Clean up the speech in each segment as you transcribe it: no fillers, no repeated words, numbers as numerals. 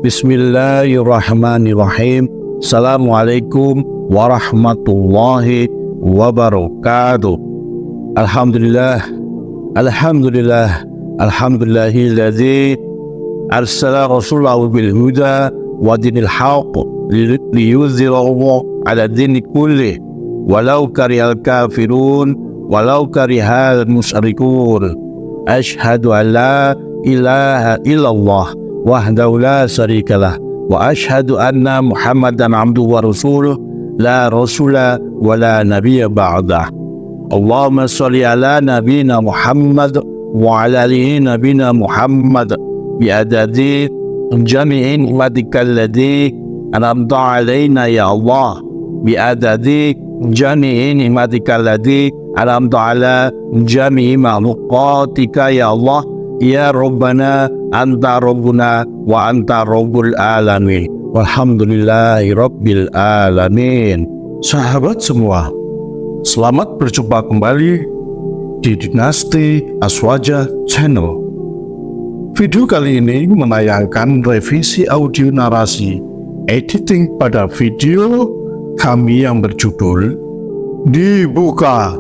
Bismillahirrahmanirrahim. Assalamualaikum warahmatullahi wabarakatuh. Alhamdulillah, alhamdulillah, alhamdulillahilladzi arsala rasulahu bil huda wa dinil haqq liyuzhirahu ala dini kulli walau karihal kafirun walau karihal musyrikun. Asyhadu an la ilaha illallah wahdahu la syarikalah wa asyhadu anna Muhammadan abduhu wa rasuluh la rasula wa la nabiyya ba'dah. Allahumma sholli ala nabiyyina Muhammad wa ala alihi nabiyyina Muhammad bi adadi jami'i ni'matikal ladzi an'amta alaina ya Allah, bi adadi jami'i ni'matikal ladzi an'amta ala jami'i makhluqatika ya Allah. Ya Rabbana anta Rabbuna wa anta Rabbul alamin. Walhamdulillahi Rabbil alamin. Sahabat semua, selamat berjumpa kembali di Dinasti Aswaja Channel. Video kali ini menayangkan revisi audio narasi editing pada video kami yang berjudul Dibuka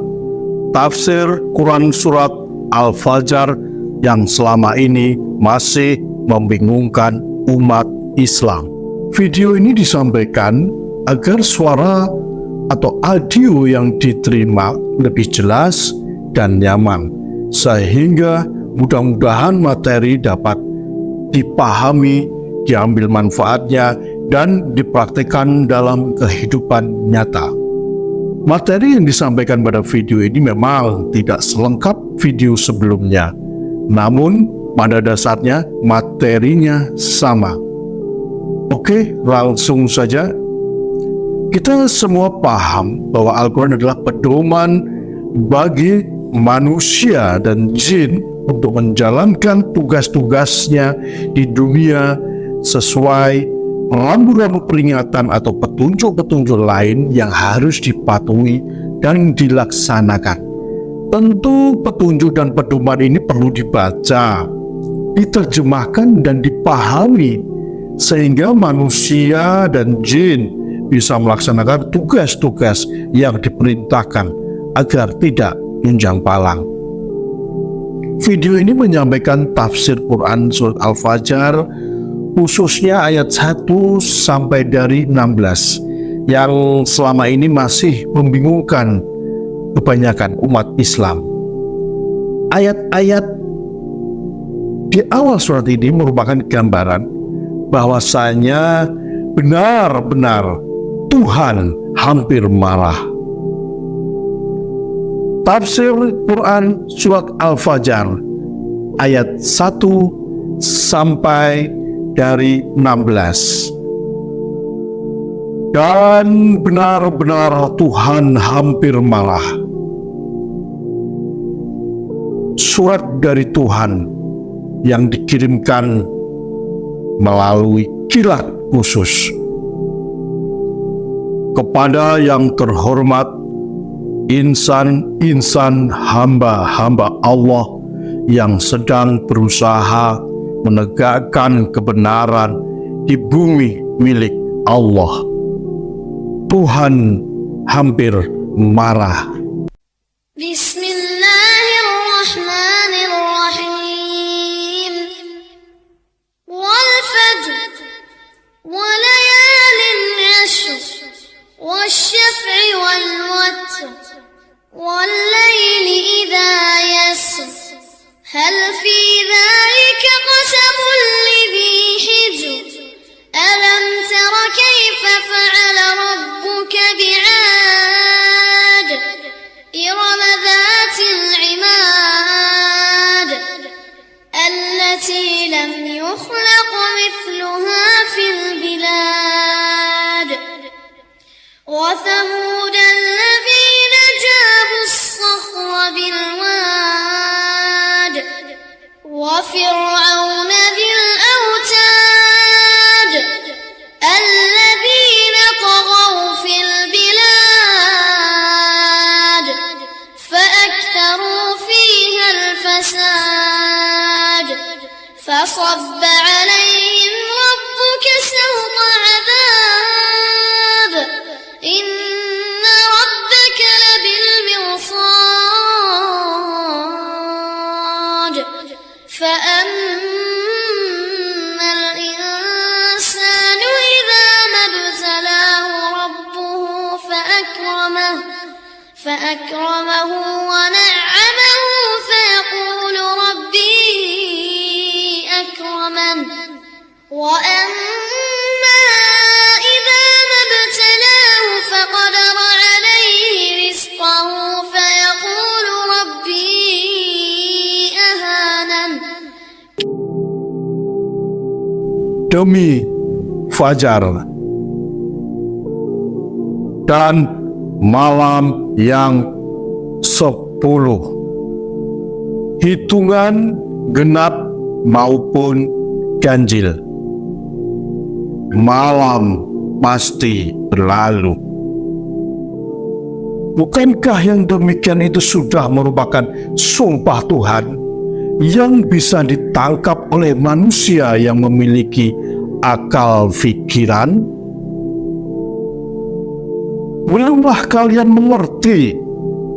Tafsir Quran Surat Al-Fajr yang selama ini masih membingungkan umat Islam. Video ini disampaikan agar suara atau audio yang diterima lebih jelas dan nyaman, sehingga mudah-mudahan materi dapat dipahami, diambil manfaatnya, dan dipraktikkan dalam kehidupan nyata. Materi yang disampaikan pada video ini memang tidak selengkap video sebelumnya, namun pada dasarnya materinya sama. Oke, langsung saja. Kita semua paham bahwa Al-Quran adalah pedoman bagi manusia dan jin untuk menjalankan tugas-tugasnya di dunia sesuai rambu-rambu peringatan atau petunjuk-petunjuk lain yang harus dipatuhi dan dilaksanakan. Tentu petunjuk dan pedoman ini perlu dibaca, diterjemahkan dan dipahami sehingga manusia dan jin bisa melaksanakan tugas-tugas yang diperintahkan agar tidak menunjang palang. Video ini menyampaikan tafsir Quran Surat Al-Fajr khususnya ayat 1 sampai dari 16 yang selama ini masih membingungkan kebanyakan umat Islam. Ayat-ayat di awal surat ini merupakan gambaran bahwasanya benar-benar Tuhan hampir marah. Tafsir Quran Surat Al-Fajr ayat 1 sampai dari 16. Dan benar-benar Tuhan hampir marah. Surat dari Tuhan yang dikirimkan melalui kilat khusus kepada yang terhormat insan-insan hamba-hamba Allah yang sedang berusaha menegakkan kebenaran di bumi milik Allah. Tuhan hampir marah. Bismillahirrahmanirrahim. Wal fajr wa layalin 'ashr wasyaf'i wal watr wal layli idha yasr hal fi dhalika qasamun lidhi hijr alam tara kayfa fa'ala rabbuka bi'ad إرم ذات العماد التي لم يخلق مثلها في البلاد وثمود الذين جابوا الصخر بالواد وفرعون ذي الأوتاد الذين طغوا في البلاد فأكثروا فيها الفساد فصب عليهم ربك إن ربك لبالمرصاد فأما الإنسان إذا ما ابتلاه ربه فأكرمه ونعمه فيقول ربي أكرمن وأما إذا ما ابتلاه فقدر عليه رزقه فيقول ربي أهانن. Demi fajar dan malam yang 10, hitungan genap maupun ganjil. Malam pasti berlalu. Bukankah yang demikian itu sudah merupakan sumpah Tuhan yang bisa ditangkap oleh manusia yang memiliki akal pikiran? Belumlah kalian mengerti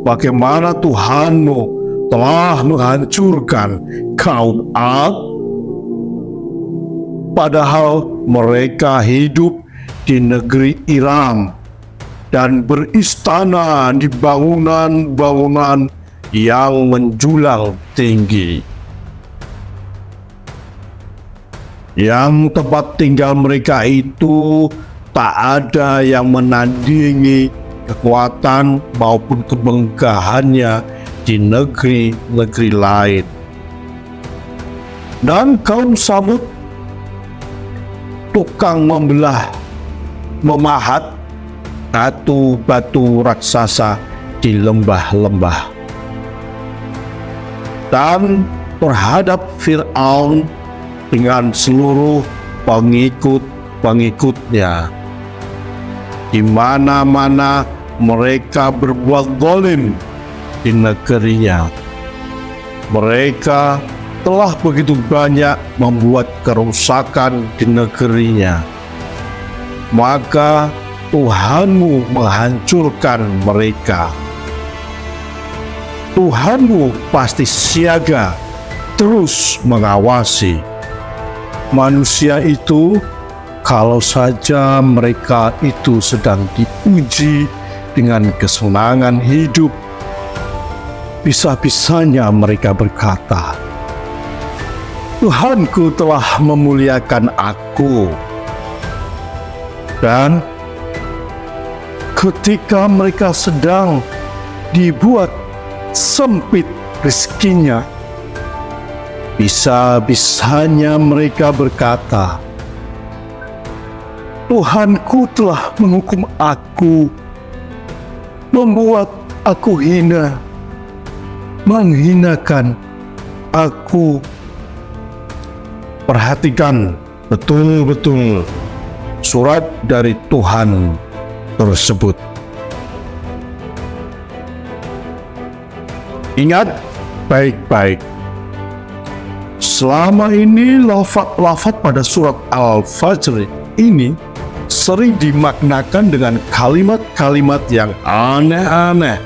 bagaimana Tuhanmu telah menghancurkan kaum Ad, padahal mereka hidup di negeri Iram dan beristana di bangunan-bangunan yang menjulang tinggi. Yang tempat tinggal mereka itu tak ada yang menandingi kekuatan maupun kemenggahannya di negeri-negeri lain. Dan kaum Samud, tukang memahat batu-batu raksasa di lembah-lembah. Dan terhadap Fir'aun dengan seluruh pengikut-pengikutnya, di mana-mana mereka berbuat zalim di negerinya. Mereka telah begitu banyak membuat kerusakan di negerinya. Maka Tuhanmu menghancurkan mereka. Tuhanmu pasti siaga, terus mengawasi manusia itu. Kalau saja mereka itu sedang diuji dengan kesenangan hidup, bisa-bisanya mereka berkata, Tuhanku telah memuliakan aku. Dan ketika mereka sedang dibuat sempit rezekinya, bisa-bisanya mereka berkata, Tuhanku telah menghukum aku, membuat aku hina, menghinakan aku. Perhatikan betul-betul surat dari Tuhan tersebut. Ingat baik-baik, selama ini lafaz pada surat Al-Fajr ini sering dimaknakan dengan kalimat-kalimat yang aneh-aneh.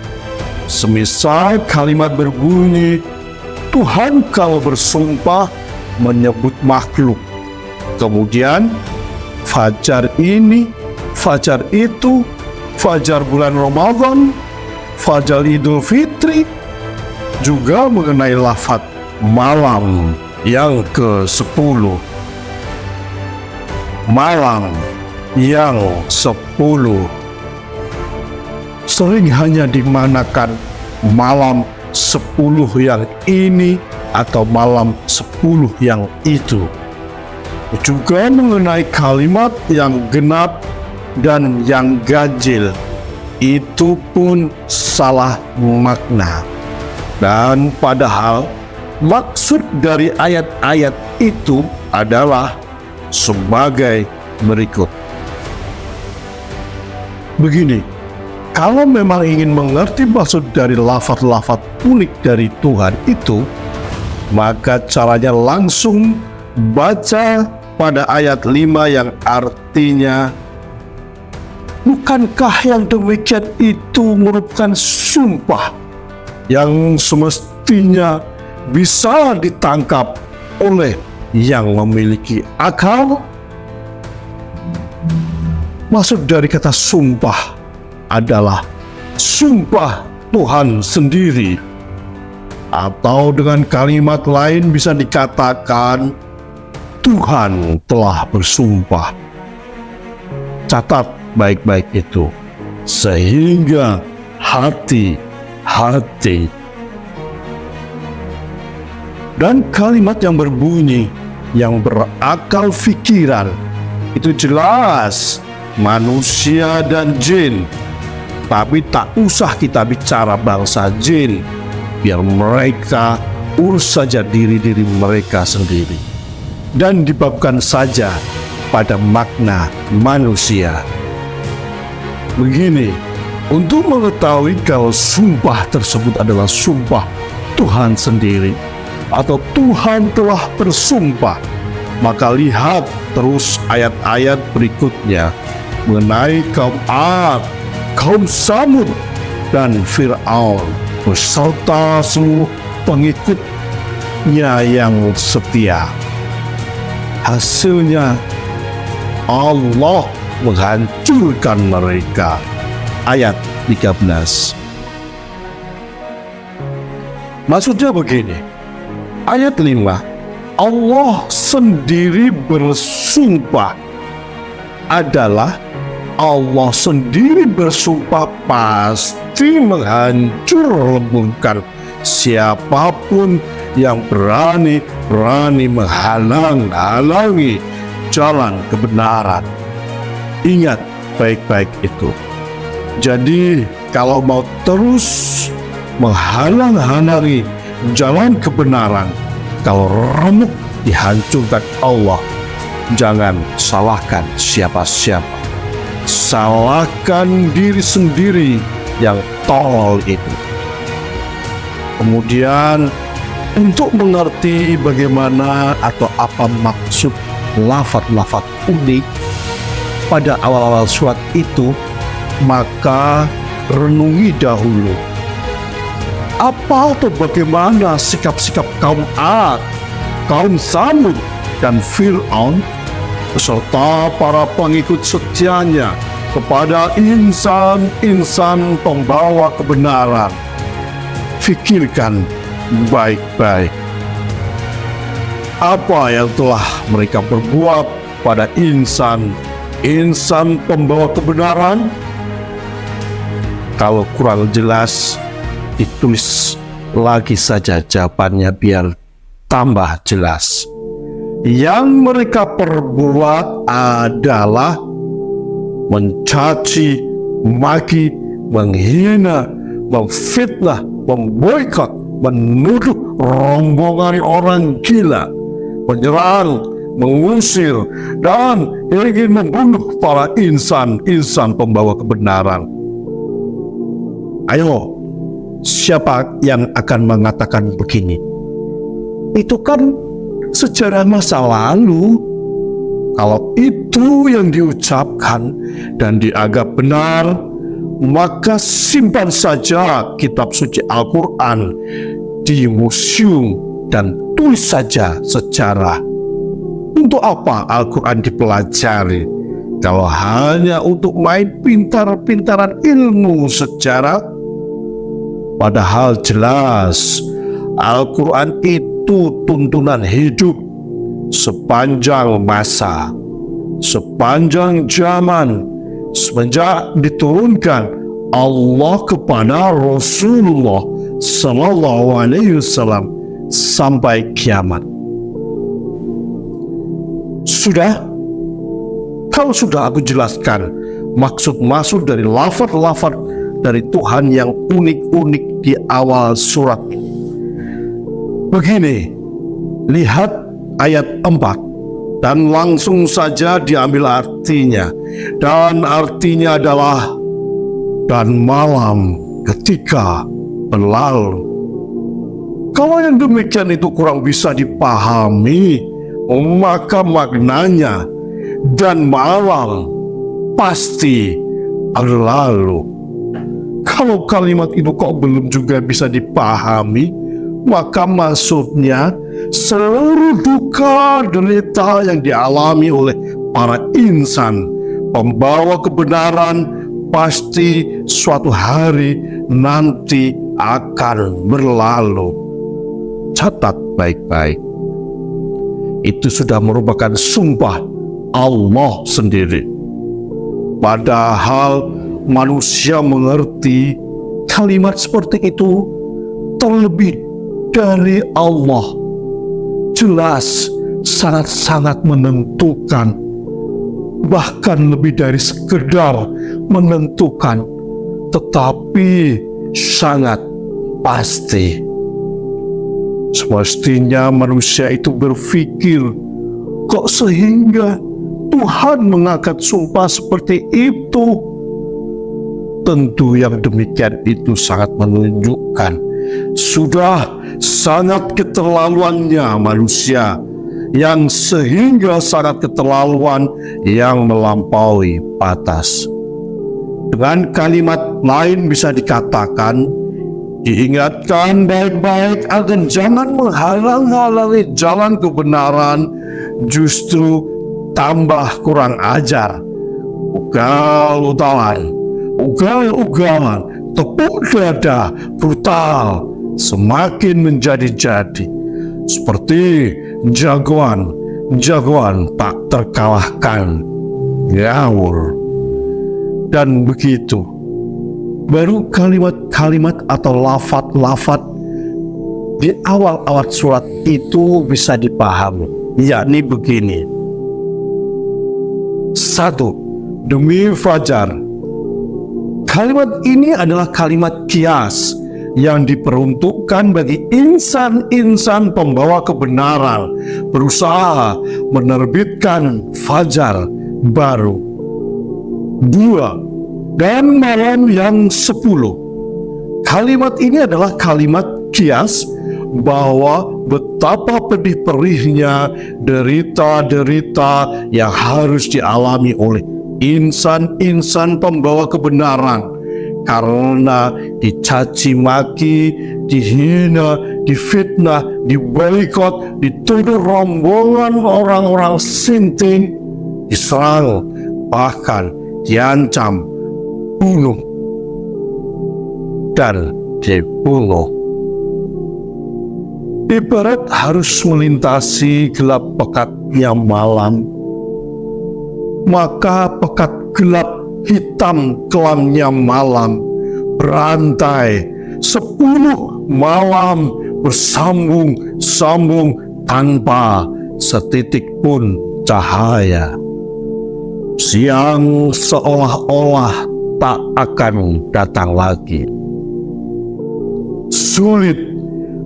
Semisal kalimat berbunyi, Tuhan kalau bersumpah menyebut makhluk. Kemudian fajar ini, fajar itu, fajar bulan Ramadan, fajar Idul Fitri, juga mengenai lafaz malam yang ke-10. Malam yang 10 sering hanya dimanakan malam 10 yang ini atau malam 10 yang itu. Juga mengenai kalimat yang genap dan yang ganjil, itu pun salah makna. Dan padahal maksud dari ayat-ayat itu adalah sebagai berikut. Begini, kalau memang ingin mengerti maksud dari lafaz-lafaz unik dari Tuhan itu, maka caranya langsung baca pada ayat 5 yang artinya Bukankah yang demikian itu merupakan sumpah yang semestinya bisa ditangkap oleh yang memiliki akal? Maksud dari kata sumpah adalah sumpah Tuhan sendiri, atau dengan kalimat lain bisa dikatakan Tuhan telah bersumpah. Catat baik-baik itu, sehingga hati-hati. Dan kalimat yang berbunyi, yang berakal fikiran, itu jelas manusia dan jin. Tapi tak usah kita bicara bangsa jin, biar mereka urus saja diri-diri mereka sendiri, dan dibabkan saja pada makna manusia. Begini, untuk mengetahui kalau sumpah tersebut adalah sumpah Tuhan sendiri atau Tuhan telah bersumpah, maka lihat terus ayat-ayat berikutnya mengenai kaum Ad, kaum Samud, dan Fir'aun beserta seluruh pengikutnya yang setia. Hasilnya Allah menghancurkan mereka. Ayat 13. Maksudnya begini, ayat 5, Allah sendiri bersumpah adalah Allah sendiri bersumpah pasti menghancurkan siapapun yang berani menghalang-halangi jalan kebenaran. Ingat baik-baik itu. Jadi kalau mau terus menghalang-halangi jalan kebenaran, kalau remuk dihancurkan Allah, jangan salahkan siapa-siapa. Salahkan diri sendiri yang tolol itu. Kemudian untuk mengerti bagaimana atau apa maksud lafaz-lafaz unik pada awal-awal surat itu, maka renungi dahulu apa atau bagaimana sikap-sikap kaum Ad, kaum Samud, dan Fir'aun beserta para pengikut setianya kepada insan-insan pembawa kebenaran. Fikirkan baik-baik apa yang telah mereka perbuat pada insan pembawa kebenaran. Kalau kurang jelas, ditulis lagi saja jawabannya biar tambah jelas. Yang mereka perbuat adalah mencaci, maki, menghina, memfitnah, memboikot, menuduh rombongan orang gila, menyerang, mengusir, dan ingin membunuh para insan pembawa kebenaran. Ayo, siapa yang akan mengatakan begini? Itu kan sejarah masa lalu. Kalau itu yang diucapkan dan dianggap benar, maka simpan saja kitab suci Al-Quran di museum dan tulis saja sejarah. Untuk apa Al-Quran dipelajari kalau hanya untuk main pintar-pintaran ilmu sejarah? Padahal jelas Al-Quran itu tuntunan hidup sepanjang masa, sepanjang zaman, semenjak diturunkan Allah kepada Rasulullah Sallallahu Alaihi Wasallam sampai kiamat. Sudah? Kalau sudah aku jelaskan maksud-maksud dari lafaz-lafaz dari Tuhan yang unik-unik di awal surat. Begini, lihat ayat 4 dan langsung saja diambil artinya. Dan artinya adalah dan malam ketika berlalu. Kalau yang demikian itu kurang bisa dipahami, maka maknanya dan malam pasti berlalu. Kalau kalimat itu kok belum juga bisa dipahami, maka maksudnya seluruh duka derita yang dialami oleh para insan pembawa kebenaran pasti suatu hari nanti akan berlalu. Catat baik-baik. Itu sudah merupakan sumpah Allah sendiri. Padahal manusia mengerti kalimat seperti itu terlebih dari Allah. Jelas sangat-sangat menentukan, bahkan lebih dari sekedar menentukan, tetapi sangat pasti. Semestinya manusia itu berpikir, kok sehingga Tuhan mengangkat sumpah seperti itu? Tentu yang demikian itu sangat menunjukkan sudah sangat keterlaluannya manusia, yang sehingga sangat keterlaluan yang melampaui batas. Dengan kalimat lain bisa dikatakan, diingatkan baik-baik agar jangan menghalang-halangi jalan kebenaran, justru tambah kurang ajar. Ugal-ugalan, tepuk dada, brutal, semakin menjadi-jadi. Seperti jagoan tak terkalahkan, ngawur. Dan begitu, baru kalimat-kalimat atau lafaz-lafaz di awal-awal surat itu bisa dipahami, yakni begini. 1. Demi fajar. Kalimat ini adalah kalimat kias yang diperuntukkan bagi insan-insan pembawa kebenaran berusaha menerbitkan fajar baru. 2. Dan malam yang 10. Kalimat ini adalah kalimat kias bahwa betapa pedih perihnya derita-derita yang harus dialami oleh insan-insan pembawa kebenaran karena dicaci maki, dihina, difitnah, diboikot, dituduh rombongan orang-orang sinting, diserang, bahkan diancam bunuh dan dibunuh. Ibarat harus melintasi gelap pekatnya malam, maka pekat gelap hitam kelamnya malam berantai 10 malam bersambung-sambung tanpa setitik pun cahaya. Siang seolah-olah tak akan datang lagi. Sulit,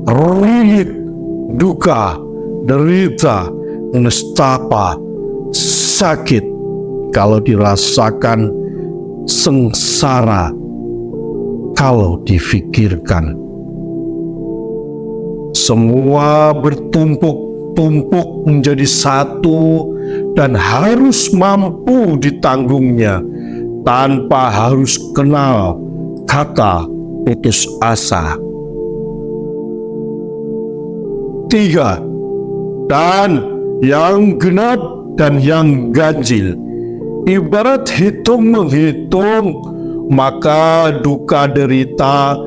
ringit, duka, derita, nestapa, sakit kalau dirasakan, sengsara kalau difikirkan. Semua bertumpuk-tumpuk menjadi satu dan harus mampu ditanggungnya tanpa harus kenal kata putus asa. 3. Dan yang genap dan yang ganjil. Ibarat hitung-menghitung, maka duka derita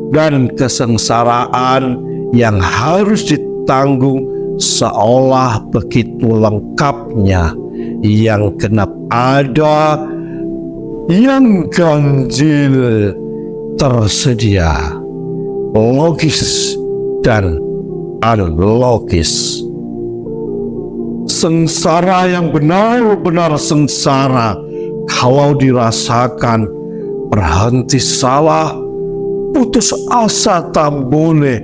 dan kesengsaraan yang harus ditanggung seolah begitu lengkapnya. Yang genap ada, yang ganjil tersedia. Logis dan unlogis. Sengsara yang benar-benar sengsara kalau dirasakan, berhenti salah, putus asa tak boleh,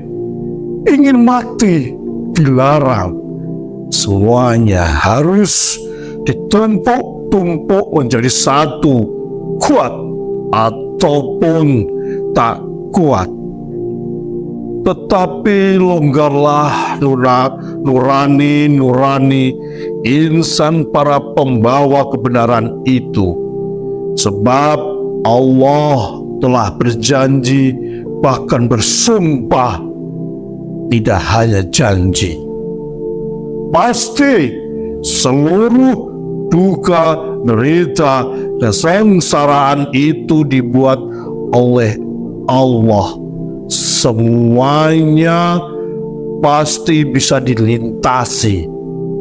ingin mati dilarang. Semuanya harus ditumpuk-tumpuk menjadi satu, kuat ataupun tak kuat. Tetapi longgarlah nurani insan para pembawa kebenaran itu. Sebab Allah telah berjanji, bahkan bersumpah, tidak hanya janji. Pasti seluruh duka, derita, kesengsaraan itu dibuat oleh Allah. Semuanya pasti bisa dilintasi.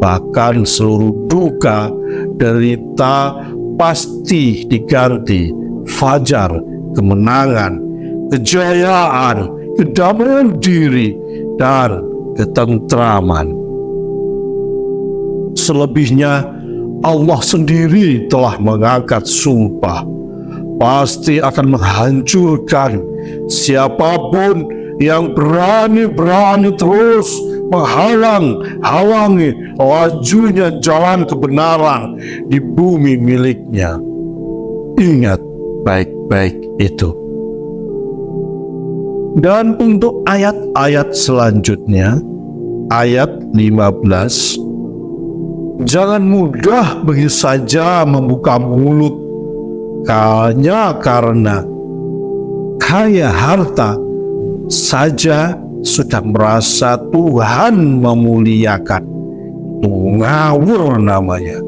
Bahkan seluruh duka, derita pasti diganti fajar, kemenangan, kejayaan, kedamaian diri, dan ketentraman. Selebihnya Allah sendiri telah mengangkat sumpah, pasti akan menghancurkan siapapun yang berani terus menghalangi lajunya jalan kebenaran di bumi miliknya. Ingat baik-baik itu. Dan untuk ayat-ayat selanjutnya, ayat 15, jangan mudah begitu saja membuka mulut hanya karena kaya harta saja sudah merasa Tuhan memuliakan. Itu ngawur namanya.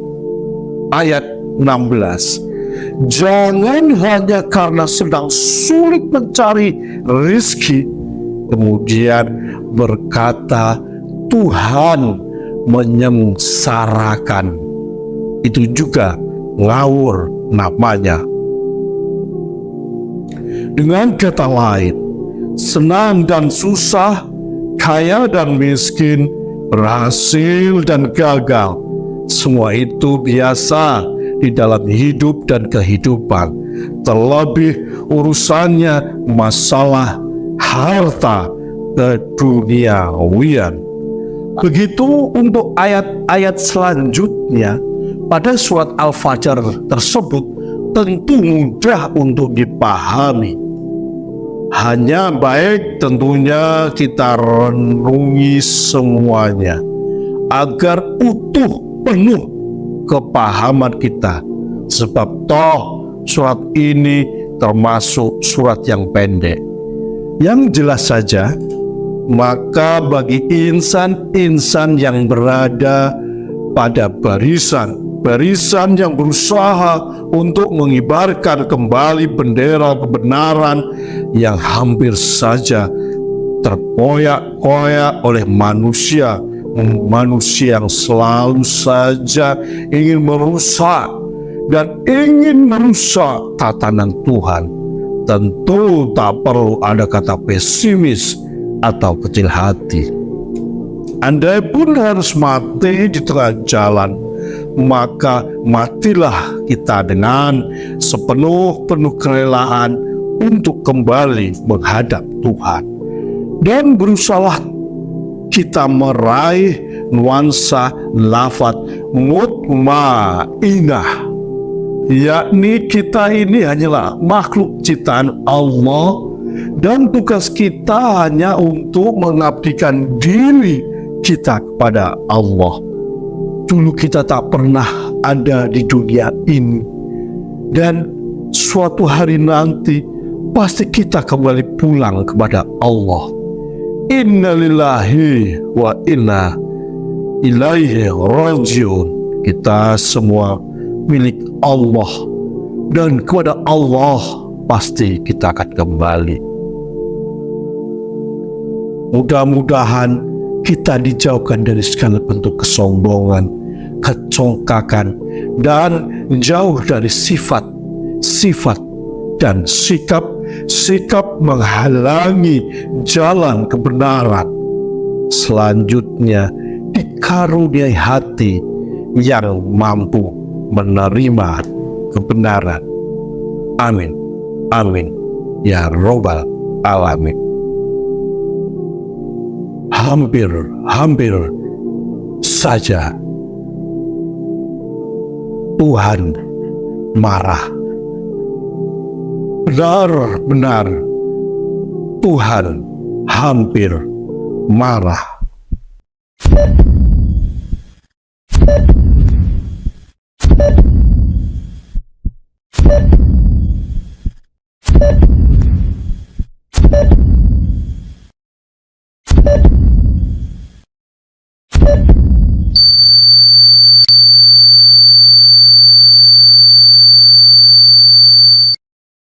Ayat 16, jangan hanya karena sedang sulit mencari rezeki kemudian berkata Tuhan menyengsarakan. Itu juga ngawur namanya. Dengan kata lain, senang dan susah, kaya dan miskin, berhasil dan gagal, semua itu biasa di dalam hidup dan kehidupan. Terlebih urusannya masalah harta keduniawian. Begitu untuk ayat-ayat selanjutnya pada surat Al-Fajr tersebut tentu mudah untuk dipahami. Hanya baik tentunya kita renungi semuanya agar utuh penuh kepahaman kita. Sebab toh surat ini termasuk surat yang pendek. Yang jelas saja, maka bagi insan-insan yang berada pada barisan yang berusaha untuk mengibarkan kembali bendera kebenaran yang hampir saja terkoyak-koyak oleh manusia yang selalu saja ingin merusak tatanan Tuhan, tentu tak perlu ada kata pesimis atau kecil hati. Andai pun harus mati di tengah jalan, maka matilah kita dengan sepenuh kerelaan untuk kembali menghadap Tuhan. Dan berusahalah kita meraih nuansa lafaz mutmainah, yakni kita ini hanyalah makhluk ciptaan Allah dan tugas kita hanya untuk mengabdikan diri kita kepada Allah. Dulu kita tak pernah ada di dunia ini, dan suatu hari nanti pasti kita kembali pulang kepada Allah. Inna lillahi wa inna ilaihi rajiun. Kita semua milik Allah, dan kepada Allah pasti kita akan kembali. Mudah-mudahan kita dijauhkan dari segala bentuk kesombongan, kecongkakan, dan jauh dari sifat dan sikap menghalangi jalan kebenaran. Selanjutnya, dikaruniai hati yang mampu menerima kebenaran. Amin. Amin. Ya Rabbal Alamin. Hampir saja Tuhan marah. Benar-benar Tuhan hampir marah.